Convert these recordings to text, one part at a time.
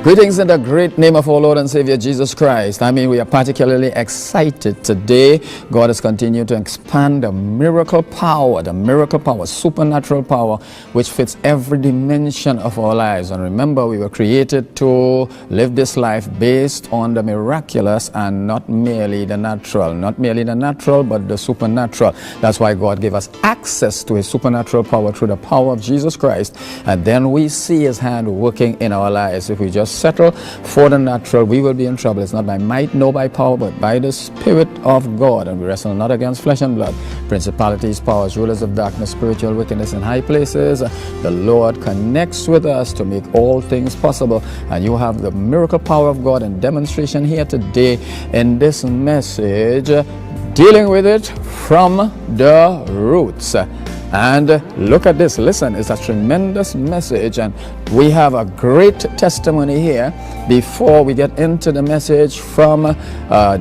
Greetings in the great name of our Lord and Savior Jesus Christ. We are particularly excited today. God has continued to expand the miracle power, supernatural power, which fits every dimension of our lives. And remember, we were created to live this life based on the miraculous and not merely the natural. Not merely the natural, but the supernatural. That's why God gave us access to His supernatural power through the power of Jesus Christ. And then we see His hand working in our lives. If we just settle for the natural, we will be in trouble. It's not by might nor by power, but by the Spirit of God. And we wrestle not against flesh and blood, principalities, powers, rulers of darkness, spiritual wickedness in high places. The Lord connects with us to make all things possible. And you have the miracle power of God in demonstration here today in this message, dealing with it from the roots. And look at this, listen, it's a tremendous message, and we have a great testimony here before we get into the message from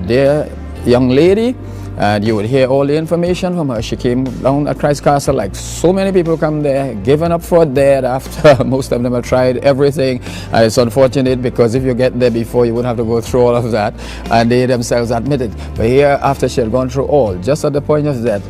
their young lady. And you will hear all the information from her. She came down at Christ Castle like so many people come there, given up for dead after most of them have tried everything. And it's unfortunate because if you get there before, you wouldn't have to go through all of that. And they themselves admit it. But here, after she had gone through all, just at the point of death,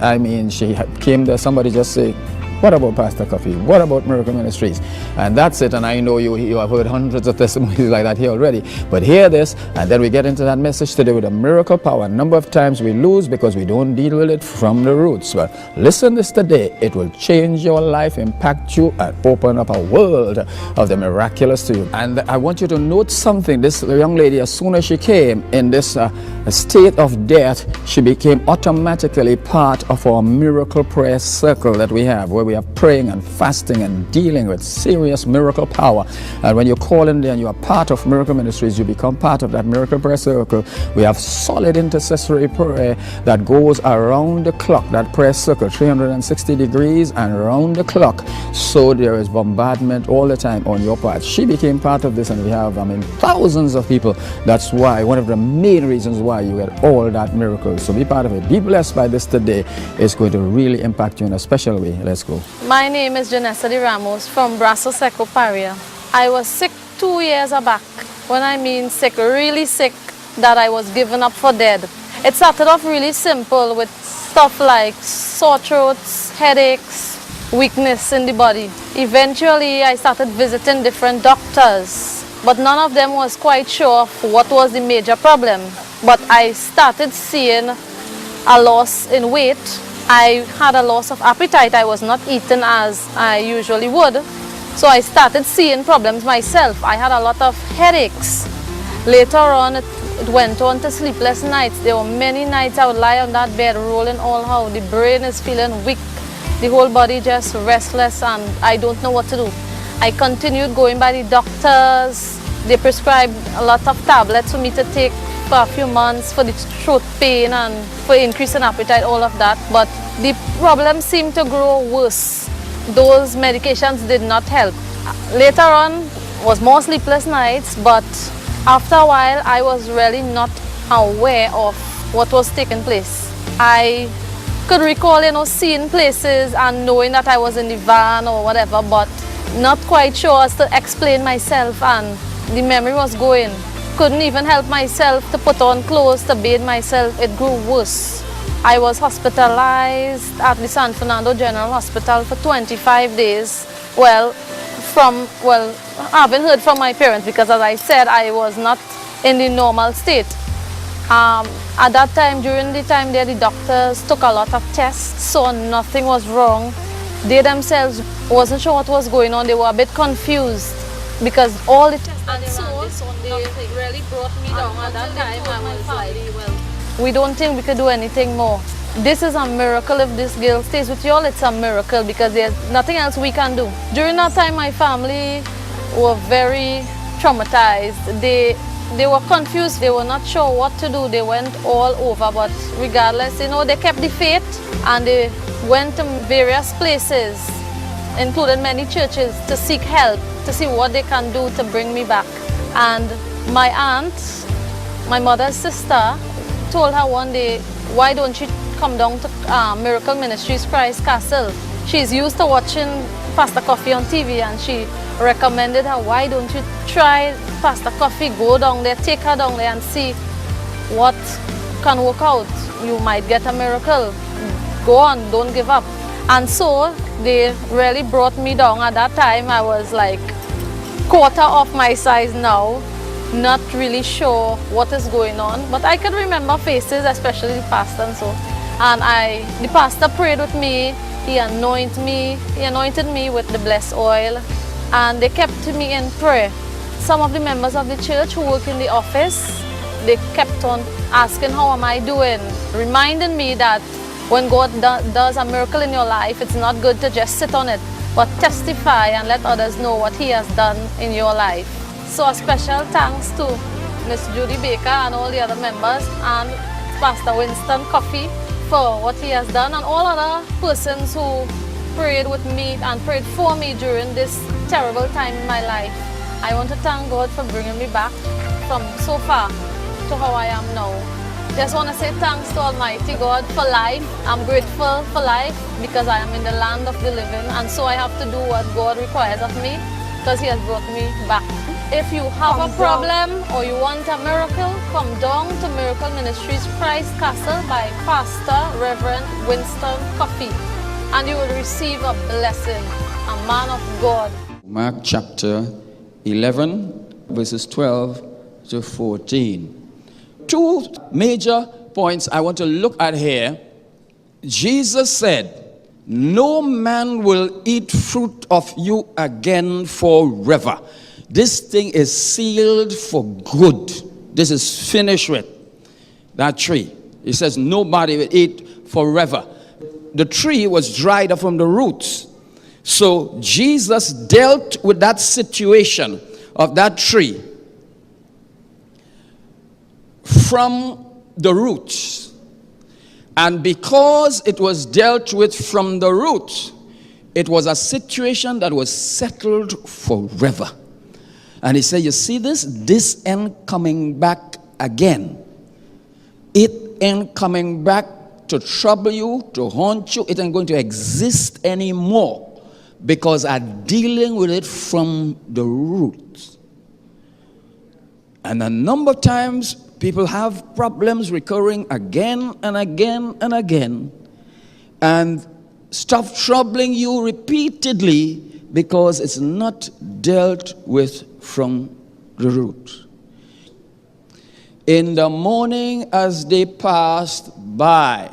she came there, somebody just say, what about Pastor Coffee? What about Miracle Ministries? And that's it. And I know you have heard hundreds of testimonies like that here already. But hear this, and then we get into that message today with a miracle power. A number of times we lose because we don't deal with it from the roots. But listen this today. It will change your life, impact you, and open up a world of the miraculous to you. And I want you to note something. This young lady, as soon as she came in this state of death, she became automatically part of our miracle prayer circle that we have, where we are praying and fasting and dealing with serious miracle power. And when you call in there and you are part of Miracle Ministries, you become part of that miracle prayer circle. We have solid intercessory prayer that goes around the clock, that prayer circle, 360 degrees and around the clock. So there is bombardment all the time on your part. She became part of this, and we have thousands of people. That's why, one of the main reasons why you get all that miracles. So be part of it. Be blessed by this today. It's going to really impact you in a special way. Let's go. My name is Janessa de Ramos from Brasso Seco, Paria. I was sick 2 years back. When I mean sick, really sick, that I was given up for dead. It started off really simple with stuff like sore throats, headaches, weakness in the body. Eventually, I started visiting different doctors, but none of them was quite sure of what was the major problem. But I started seeing a loss in weight. I had a loss of appetite. I was not eating as I usually would. So I started seeing problems myself. I had a lot of headaches. Later on, it went on to sleepless nights. There were many nights I would lie on that bed rolling all how the brain is feeling weak. The whole body just restless, and I don't know what to do. I continued going by the doctors. They prescribed a lot of tablets for me to take for a few months for the throat pain and for increase in appetite, all of that. But the problem seemed to grow worse. Those medications did not help. Later on was more sleepless nights, but after a while I was really not aware of what was taking place. I could recall, seeing places and knowing that I was in the van or whatever, but not quite sure as to explain myself, and the memory was going. Couldn't even help myself to put on clothes, to bathe myself. It grew worse. I was hospitalized at the San Fernando General Hospital for 25 days. I haven't heard from my parents because, as I said, I was not in the normal state. At that time, during the time there, the doctors took a lot of tests, saw nothing was wrong. They themselves wasn't sure what was going on. They were a bit confused because all the tests they really brought me down. At that time, I was like, well, we don't think we could do anything more. This is a miracle. If this girl stays with you all, it's a miracle because there's nothing else we can do. During that time, my family were very traumatized. They were confused. They were not sure what to do. They went all over, but regardless, they kept the faith, and they went to various places, including many churches, to seek help, to see what they can do to bring me back. And my aunt, my mother's sister, told her one day, why don't you come down to Miracle Ministries Christ Castle? She's used to watching Pastor Coffee on TV, and she recommended her, why don't you try Pastor Coffee, go down there, take her down there and see what can work out. You might get a miracle. Go on, don't give up. And so they really brought me down. At that time, I was like quarter of my size now, not really sure what is going on, but I could remember faces, especially the pastor and so. And the pastor prayed with me. He anointed me with the blessed oil, and they kept me in prayer. Some of the members of the church who work in the office, they kept on asking, how am I doing? Reminding me that when God does a miracle in your life, it's not good to just sit on it, but testify and let others know what He has done in your life. So a special thanks to Miss Judy Baker and all the other members, and Pastor Winston Coffee for what he has done, and all other persons who prayed with me and prayed for me during this terrible time in my life. I want to thank God for bringing me back from so far to how I am now. Just want to say thanks to Almighty God for life. I'm grateful for life because I am in the land of the living, and so I have to do what God requires of me because He has brought me back. If you have a problem or you want a miracle, come down to Miracle Ministries Christ Castle by Pastor Reverend Winston Coffee, and you will receive a blessing, a man of God. Mark chapter 11, verses 12 to 14. Two major points I want to look at here. Jesus said, "No man will eat fruit of you again forever." This thing is sealed for good. This is finished with. That tree. He says nobody will eat forever. The tree was dried up from the roots. So Jesus dealt with that situation of that tree from the roots. And because it was dealt with from the roots, it was a situation that was settled forever. And he said, you see this ain't coming back again. It ain't coming back to trouble you, to haunt you. It ain't going to exist anymore because I'm dealing with it from the roots. And a number of times people have problems recurring again and again and again, and stop troubling you repeatedly because it's not dealt with from the root. In the morning as they passed by,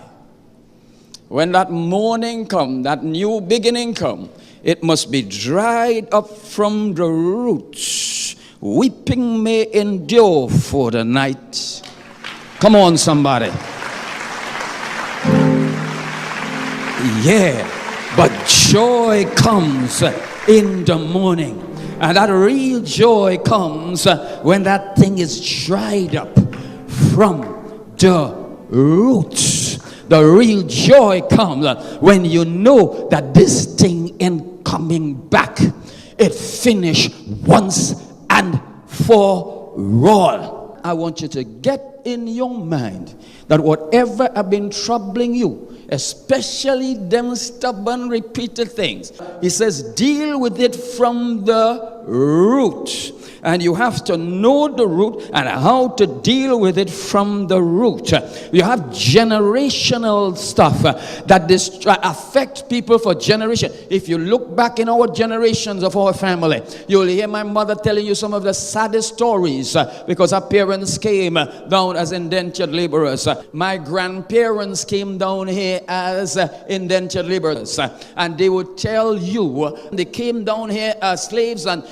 when that morning come, that new beginning come, it must be dried up from the roots. Weeping may endure for the night. Come on, somebody. Yeah, but joy comes in the morning. And that real joy comes when that thing is dried up from the roots. The real joy comes when you know that this thing ain't coming back. It finished once and for all. I want you to get in your mind that whatever have been troubling you, especially them stubborn repeated things, he says deal with it from the root. And you have to know the root and how to deal with it from the root. You have generational stuff that affect people for generation. If you look back in our generations of our family, you'll hear my mother telling you some of the saddest stories because her parents came down as indentured laborers. My grandparents came down here as indentured laborers. And they would tell you they came down here as slaves and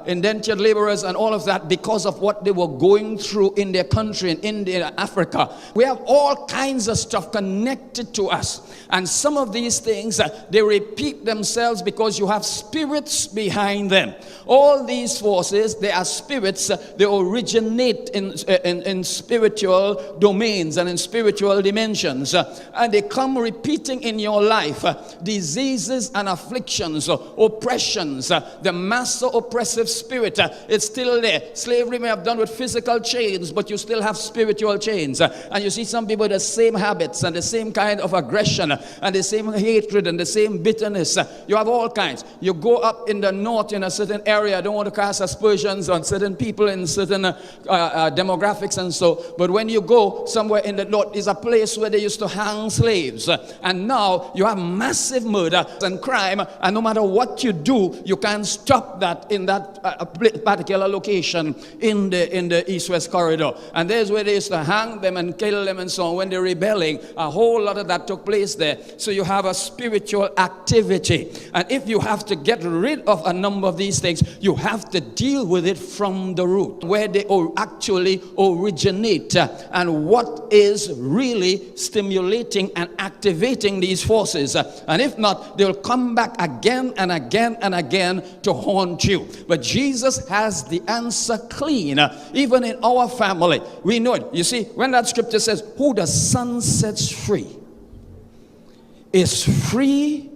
indentured laborers and all of that because of what they were going through in their country, in India, Africa. We have all kinds of stuff connected to us, and some of these things they repeat themselves because you have spirits behind them. All these forces, they are spirits. They originate in spiritual domains and in spiritual dimensions, and they come repeating in your life. Diseases and afflictions, oppressions, the mass master oppressive spirit. It's still there. Slavery may have done with physical chains, but you still have spiritual chains. And you see some people with the same habits and the same kind of aggression and the same hatred and the same bitterness. You have all kinds. You go up in the north in a certain area. I don't want to cast aspersions on certain people in certain demographics and so. But when you go somewhere in the north, is a place where they used to hang slaves. And now you have massive murder and crime. And no matter what you do, you can't stop that in that particular location in the east-west corridor. And there's where they used to hang them and kill them and so on. When they're rebelling, a whole lot of that took place there. So you have a spiritual activity. And if you have to get rid of a number of these things, you have to deal with it from the root, where they actually originate, and what is really stimulating and activating these forces. And if not, they'll come back again and again and again to haunt you. But Jesus has the answer clean. Even in our family, we know it. You see, when that scripture says, who the Son sets free is free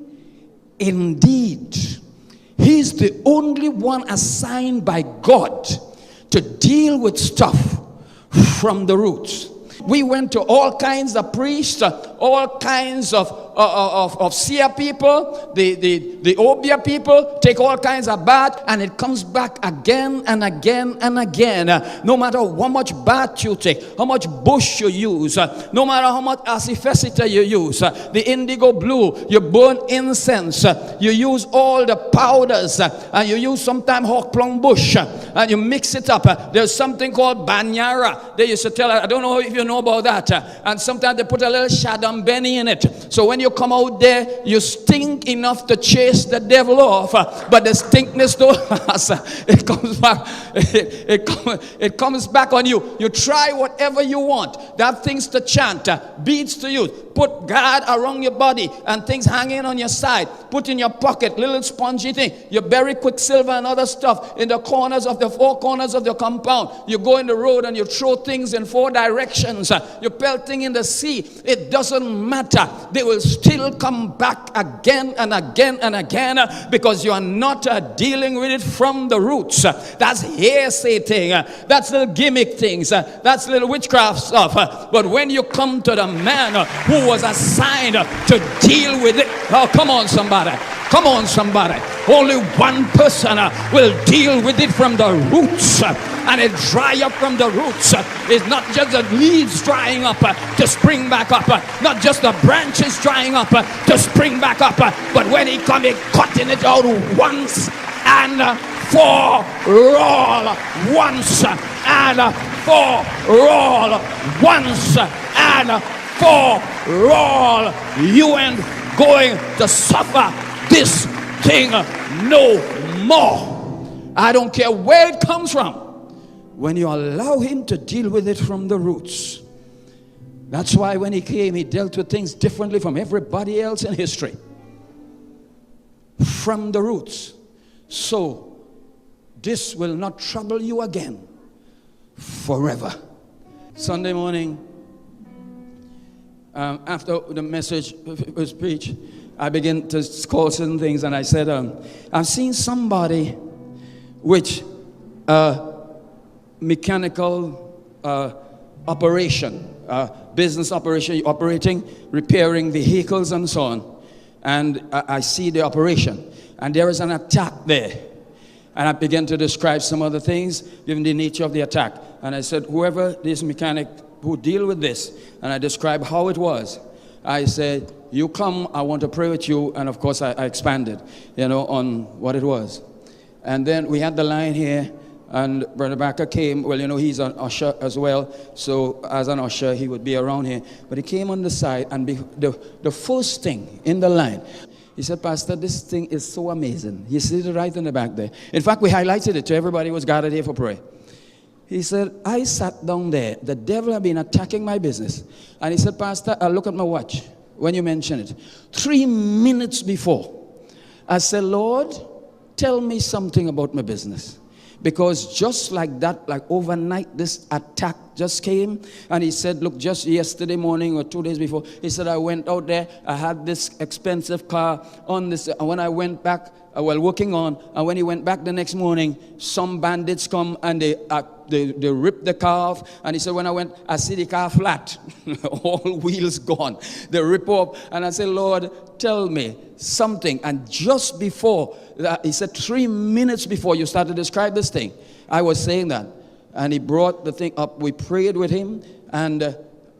indeed. He's the only one assigned by God to deal with stuff from the roots. We went to all kinds of priests, all kinds of seer people, the obia people, take all kinds of bath, and it comes back again and again and again. No matter how much bath you take, how much bush you use, no matter how much asifesita you use, the indigo blue, you burn incense, you use all the powders, and you use sometimes hawk plum bush, and you mix it up. There's something called banyara. They used to tell, I don't know if you know about that, and sometimes they put a little shadam benny in it. So when you come out there, you stink enough to chase the devil off, but the stinkness don't last. It comes back. It comes back on you. You try whatever you want. There are things to chant, beads to use. Put guard around your body and things hanging on your side. Put in your pocket, little spongy thing. You bury quicksilver and other stuff in the corners of the four corners of the compound. You go in the road and you throw things in four directions. You pelting in the sea. It doesn't matter. They will still come back again and again and again because you are not dealing with it from the roots. That's hearsay thing. That's little gimmick things. That's little witchcraft stuff. But when you come to the man who was assigned to deal with it, oh, come on somebody. Come on somebody. Only one person will deal with it from the roots. And it dry up from the roots. It's not just the leaves drying up to spring back up. Not just the branches drying up to spring back up. But when he come, he cutting it out once and for all. Once and for all. Once and for all. You ain't going to suffer this thing no more. I don't care where it comes from. When you allow him to deal with it from the roots. That's why when he came, he dealt with things differently from everybody else in history. From the roots. So, this will not trouble you again forever. Sunday morning, after the message was preached, I began to call certain things, and I said, I've seen somebody which mechanical operation, business operation, operating, repairing vehicles and so on. And I see the operation. And there is an attack there. And I began to describe some other things, given the nature of the attack. And I said, whoever this mechanic who deal with this, and I described how it was. I said, you come, I want to pray with you. And of course, I expanded, on what it was. And then we had the line here. And Brother Backer came. Well, he's an usher as well. So as an usher, he would be around here. But he came on the side, and the first thing in the line, he said, Pastor, this thing is so amazing. He said it right in the back there. In fact, we highlighted it to everybody who was gathered here for prayer. He said, I sat down there. The devil had been attacking my business. And he said, Pastor, I look at my watch when you mention it. 3 minutes before, I said, Lord, tell me something about my business. Because just like that, like overnight, this attack just came. And he said, look, just yesterday morning or 2 days before, he said, I went out there, I had this expensive car on this, and when I went back, working on, and when he went back the next morning, some bandits come and they ripped the car off. And he said, when I went, I see the car flat, all wheels gone. They rip off, and I said, Lord, tell me something. And just before, he said 3 minutes before you started to describe this thing, I was saying that. And he brought the thing up. We prayed with him, and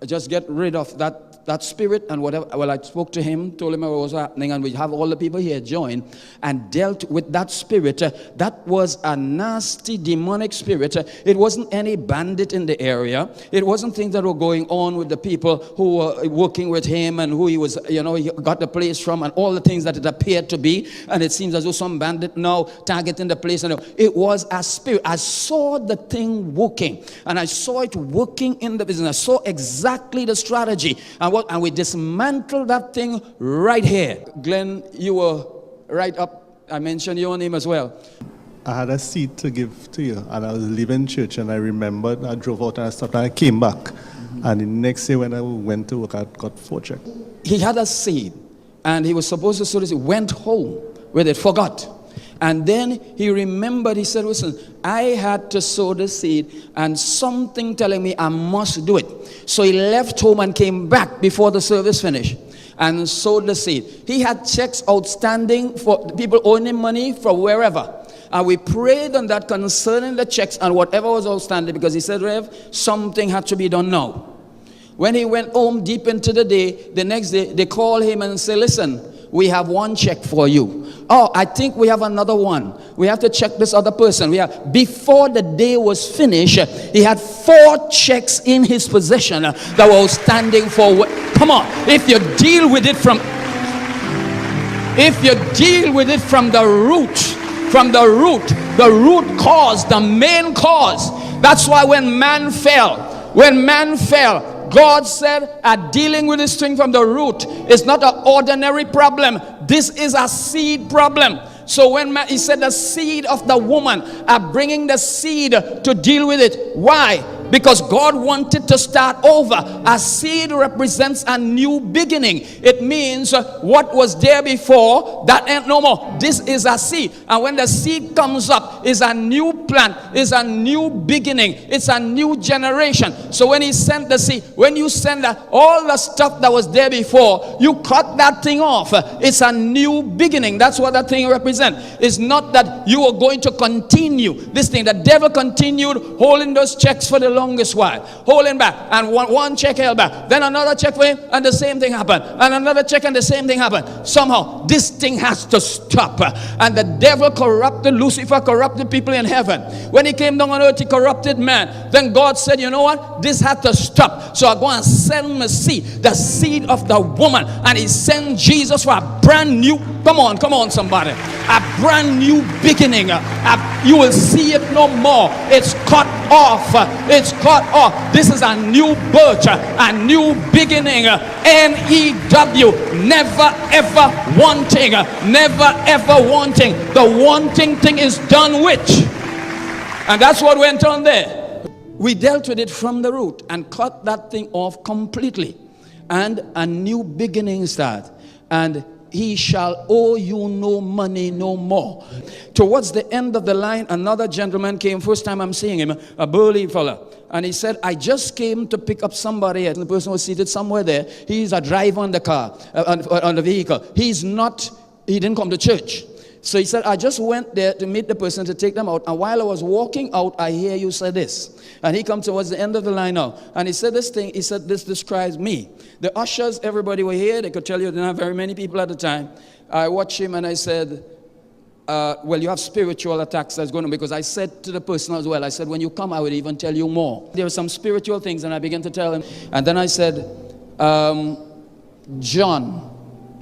just get rid of that spirit and whatever. Well, I spoke to him, told him what was happening, and we have all the people here join and dealt with that spirit. That was a nasty demonic spirit. It wasn't any bandit in the area. It wasn't things that were going on with the people who were working with him and who he was, he got the place from, and all the things that it appeared to be. And it seems as though some bandit now targeting the place. And it was a spirit. I saw the thing working, and I saw it working in the business. I saw exactly the strategy, and we dismantled that thing right here. Glenn, you were right up. I mentioned your name as well. I had a seed to give to you, and I was leaving church, and I remembered I drove out and I stopped, and I came back. Mm-hmm. And the next day when I went to work, I got 4 checks. He had a seed, and he was supposed to sow this. He went home with it, forgot. And then he remembered, he said, listen, I had to sow the seed and something telling me I must do it. So he left home and came back before the service finished and sowed the seed. He had checks outstanding for people owing him money from wherever. And we prayed on that concerning the checks and whatever was outstanding, because he said, Rev, something had to be done now. When he went home deep into the day, the next day, they called him and said, listen, we have 1 check for you. Oh, I think we have another one. We have to check this other person. Before the day was finished, he had 4 checks in his possession that were outstanding for. Come on, if you deal with it from the root cause, the main cause. That's why when man fell, God said, dealing with this thing from the root is not an ordinary problem. This is a seed problem. So when he said the seed of the woman are bringing the seed to deal with it. Why? Because God wanted to start over. A seed represents a new beginning. It means what was there before, that ain't no more. This is a seed. And when the seed comes up, is a new plant, is a new beginning. It's a new generation. So when he sent the seed, when you send all the stuff that was there before, you cut that thing off. It's a new beginning. That's what that thing represents. It's not that you are going to continue this thing. The devil continued holding those checks for the longest while, holding back, and one check held back, then another check for him, and the same thing happened, and another check, and the same thing happened. Somehow this thing has to stop. And the devil corrupted, Lucifer corrupted people in heaven. When he came down on earth, he corrupted man. Then God said, you know what, this had to stop. So I go and send the seed of the woman, and he sent Jesus for a brand new, come on somebody, a brand new beginning. You will see it no more. It's cut off. It's cut off. This is a new birth, a new beginning. N-E-W. Never ever wanting. Never ever wanting. The wanting thing is done with. And that's what went on there. We dealt with it from the root and cut that thing off completely. And a new beginning start. And he shall owe you no money no more. Towards the end of the line, another gentleman came. First time I'm seeing him, a burly fella. And he said, I just came to pick up somebody. And the person was seated somewhere there. He's a driver on the car, on the vehicle. He didn't come to church. So he said, I just went there to meet the person, to take them out. And while I was walking out, I hear you say this. And he come towards the end of the line now. And he said this thing, he said, this describes me. The ushers, everybody were here. They could tell you there didn't have very many people at the time. I watched him and I said, well, you have spiritual attacks that's going on. Because I said to the person as well, I said, when you come, I would even tell you more. There were some spiritual things, and I began to tell him. And then I said, John.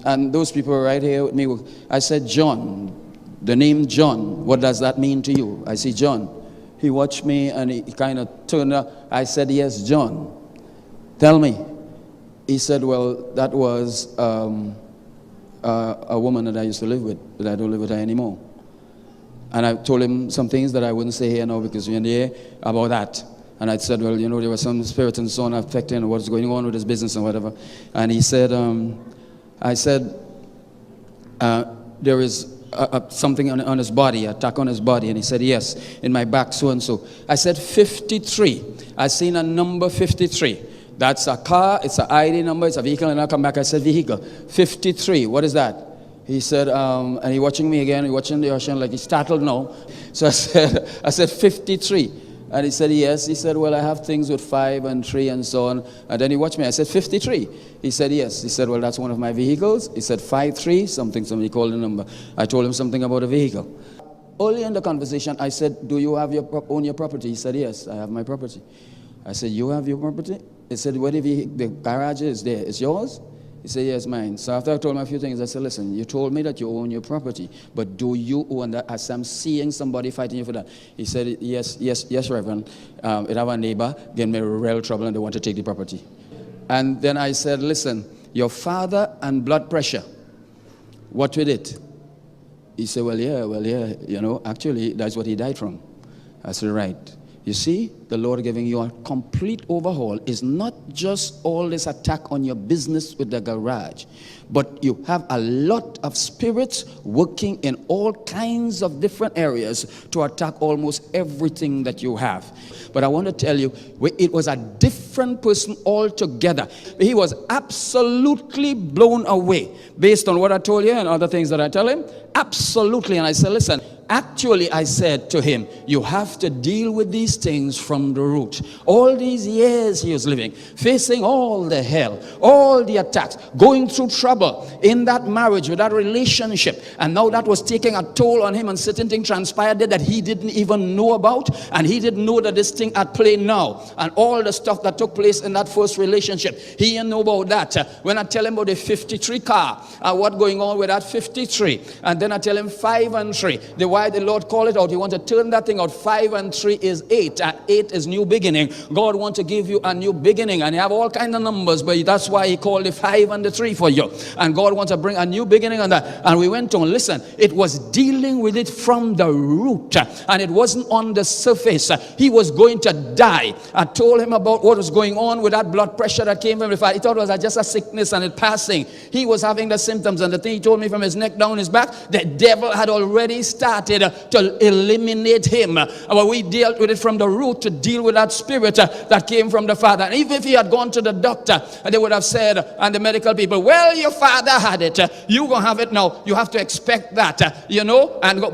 And those people were right here with me. I said, John, the name John, what does that mean to you? I said, John. He watched me and he kind of turned up. I said, yes, John. Tell me. He said, well, that was a woman that I used to live with, but I don't live with her anymore. And I told him some things that I wouldn't say here now because we're in the air about that. And I said, well, there were some spirits and so on affecting what's going on with his business and whatever. And he said, I said, there is something on his body, attack on his body. And he said, yes, in my back, so and so. I said, 53. I seen a number 53. That's a car, it's an ID number, it's a vehicle. And I come back, I said, vehicle. 53, what is that? He said, and he watching me again, he watching the ocean like he's startled now. So I said 53. And he said, yes. He said, well, I have things with 5 and 3 and so on. And then he watched me. I said, 53. He said, yes. He said, well, that's one of my vehicles. He said, 53, something. Somebody called the number. I told him something about a vehicle. Early in the conversation, I said, do you own your property? He said, yes, I have my property. I said, you have your property? He said, where the garage is there? It's yours? He said, yes, mine. So after I told him a few things, I said, listen, you told me that you own your property, but do you own that? As I'm seeing somebody fighting you for that. He said, yes, Reverend. It have a neighbor, get me real trouble and they want to take the property. And then I said, listen, your father and blood pressure, what with it? He said, well, yeah, actually, that's what he died from. I said, right. You see, the Lord giving you a complete overhaul is not just all this attack on your business with the garage, but you have a lot of spirits working in all kinds of different areas to attack almost everything that you have. But I want to tell you, it was a different person altogether. He was absolutely blown away based on what I told you and other things that I tell him. Absolutely. And I said, listen, actually, I said to him, you have to deal with these things from the root. All these years he was living, facing all the hell, all the attacks, going through trouble in that marriage, with that relationship. And now that was taking a toll on him, and certain things transpired that he didn't even know about. And he didn't know that this thing at play now. And all the stuff that took place in that first relationship, he didn't know about that. When I tell him about the 53 car, and what going on with that 53, and then I tell him 5 and 3. Why the Lord call it out? He wants to turn that thing out. 5 and 3 is 8. 8 is new beginning. God wants to give you a new beginning, and you have all kinds of numbers, but that's why he called the 5 and the 3 for you. And God wants to bring a new beginning on that. And we went on. Listen, it was dealing with it from the root, and it wasn't on the surface. He was going to die. I told him about what was going on with that blood pressure that came from the fire. He thought it was just a sickness and it passing. He was having the symptoms, and the thing he told me from his neck down his back, the devil had already started to eliminate him. But we dealt with it from the root to deal with that spirit that came from the father. And even if he had gone to the doctor, they would have said, and the medical people, well, your father had it. You're going to have it now. You have to expect that,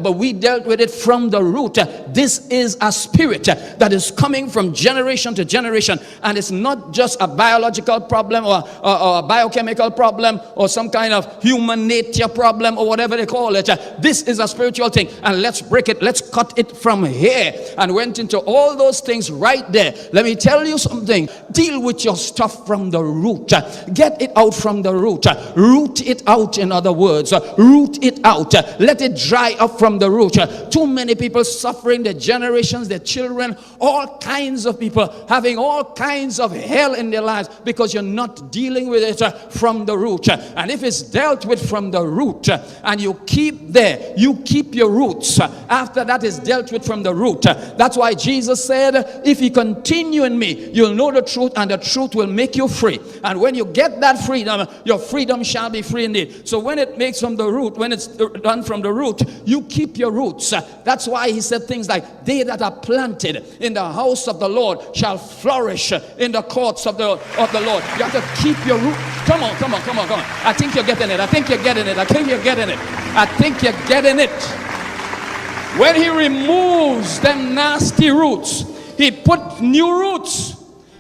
but we dealt with it from the root. This is a spirit that is coming from generation to generation. And it's not just a biological problem or a biochemical problem or some kind of human nature problem or whatever they call it. This is a spiritual thing. And let's break it. Let's cut it from here. And went into all those things right there. Let me tell you something. Deal with your stuff from the root. Get it out from the root. Root it out, in other words. Root it out. Let it dry up from the root. Too many people suffering, their generations, their children, all kinds of people having all kinds of hell in their lives because you're not dealing with it from the root. And if it's dealt with from the root and you keep there, you keep your roots. After that is dealt with from the root. That's why Jesus said, if you continue in me, you'll know the truth, and the truth will make you free. And when you get that freedom, your freedom shall be free indeed. So when it makes from the root, when it's done from the root, you keep your roots. That's why he said things like, they that are planted in the house of the Lord shall flourish in the courts of the Lord. You have to keep your roots. Come on. I think you're getting it. I think you're getting it. When he removes them nasty roots, he put new roots.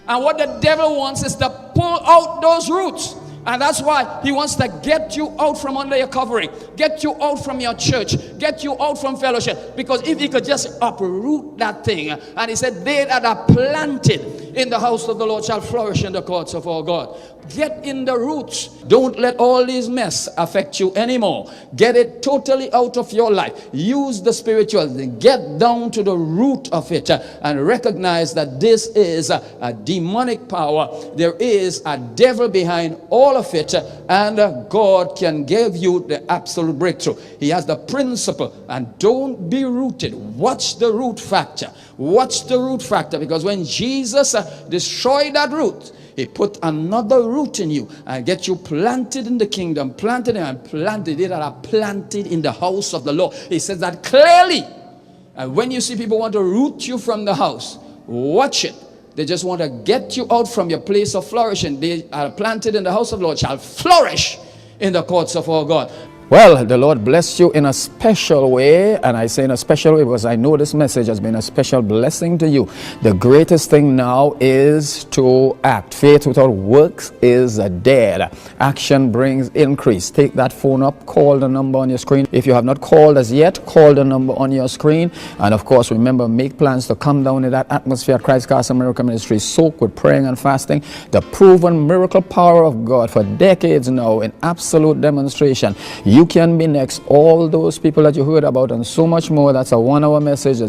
And what the devil wants is to pull out those roots. And that's why he wants to get you out from under your covering, get you out from your church, get you out from fellowship. Because if he could just uproot that thing, and he said, they that are planted in the house of the Lord shall flourish in the courts of our God. Get in the roots. Don't let all these mess affect you anymore. Get it totally out of your life. Use the spiritual. Get down to the root of it and recognize that this is a demonic power. There is a devil behind all of it, and God can give you the absolute breakthrough. He has the principle, and don't be rooted. Watch the root factor. Watch the root factor, because when Jesus destroyed that root, he put another root in you and get you planted in the kingdom, planted and planted it, and are planted in the house of the Lord. He says that clearly. And when you see people want to root you from the house, watch it. They just want to get you out from your place of flourishing. They are planted in the house of the Lord, shall flourish in the courts of our God. Well, the Lord bless you in a special way, and I say in a special way because I know this message has been a special blessing to you. The greatest thing now is to act. Faith without works is dead. Action brings increase. Take that phone up, call the number on your screen. If you have not called as yet, call the number on your screen. And of course, remember, make plans to come down in that atmosphere at Christ Castle Miracle Ministries, soaked with praying and fasting. The proven miracle power of God for decades now in absolute demonstration. You can be next. All those people that you heard about and so much more. That's a 1-hour message.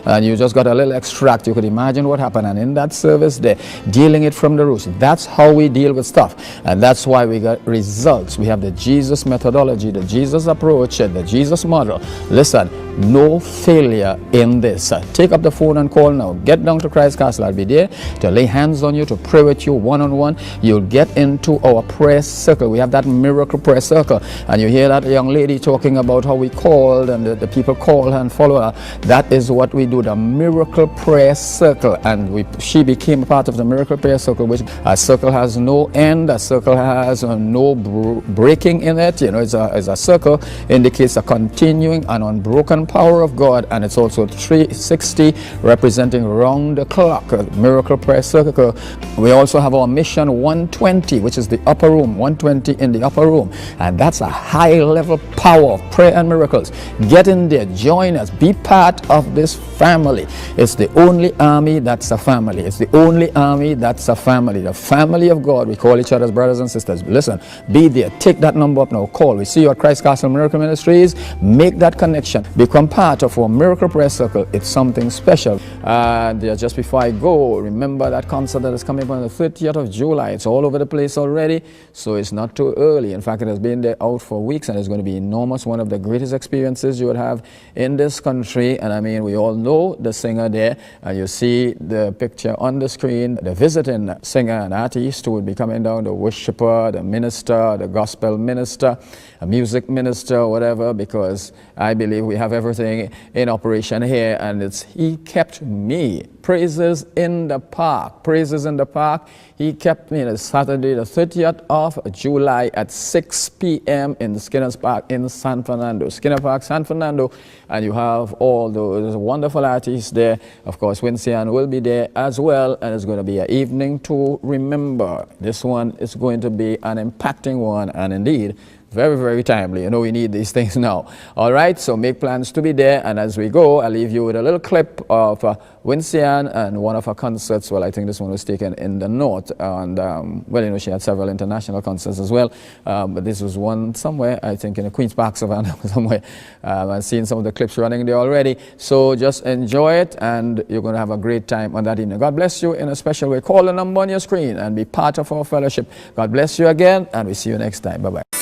And you just got a little extract. You could imagine what happened. And in that service there, dealing it from the roots. That's how we deal with stuff. And that's why we got results. We have the Jesus methodology, the Jesus approach, the Jesus model. Listen, no failure in this. Take up the phone and call now. Get down to Christ Castle. I'll be there to lay hands on you, to pray with you one-on-one. You'll get into our prayer circle. We have that miracle prayer circle. And you hear that young lady talking about how we called and the people call her and follow her. That is what we do, the miracle prayer circle. And she became part of the miracle prayer circle, which a circle has no end. A circle has no breaking in it. You know, it's a circle, indicates a continuing and unbroken power of God, and it's also 360 representing round the clock, miracle prayer circle. We also have our mission 120, which is the upper room, 120 in the upper room, and that's a high level power of prayer and miracles. Get in there, join us, be part of this family. It's the only army that's a family. It's the only army that's a family, the family of God. We call each other as brothers and sisters. Listen, be there, take that number up now, call. We see you at Christ Castle Miracle Ministries. Make that connection, become part of our miracle prayer circle. It's something special. And just before I go, remember that concert that is coming up on the 30th of July. It's all over the place already, so it's not too early. In fact, it has been there out for weeks, and it's going to be enormous. One of the greatest experiences you would have in this country. And I mean, we all know the singer there, and you see the picture on the screen, the visiting singer and artist who would be coming down, the worshiper, the minister, the gospel minister, a music minister, whatever, because I believe we have everything in operation here, and it's He kept me. Praises in the park. Praises in the park. He kept me on Saturday, the 30th of July at 6 p.m. in the Skinner's Park in San Fernando. Skinner Park, San Fernando. And you have all those wonderful artists there. Of course, Wincian will be there as well. And it's going to be an evening to remember. This one is going to be an impacting one. And indeed, very, very timely. You know, we need these things now. All right, so make plans to be there. And as we go, I'll leave you with a little clip of Wincian and one of her concerts. Well, I think this one was taken in the north. And, well, you know, she had several international concerts as well. But this was one somewhere, I think, in the Queen's Park, Savannah, somewhere. I've seen some of the clips running there already. So just enjoy it, and you're going to have a great time on that evening. God bless you in a special way. Call the number on your screen and be part of our fellowship. God bless you again, and we'll see you next time. Bye-bye.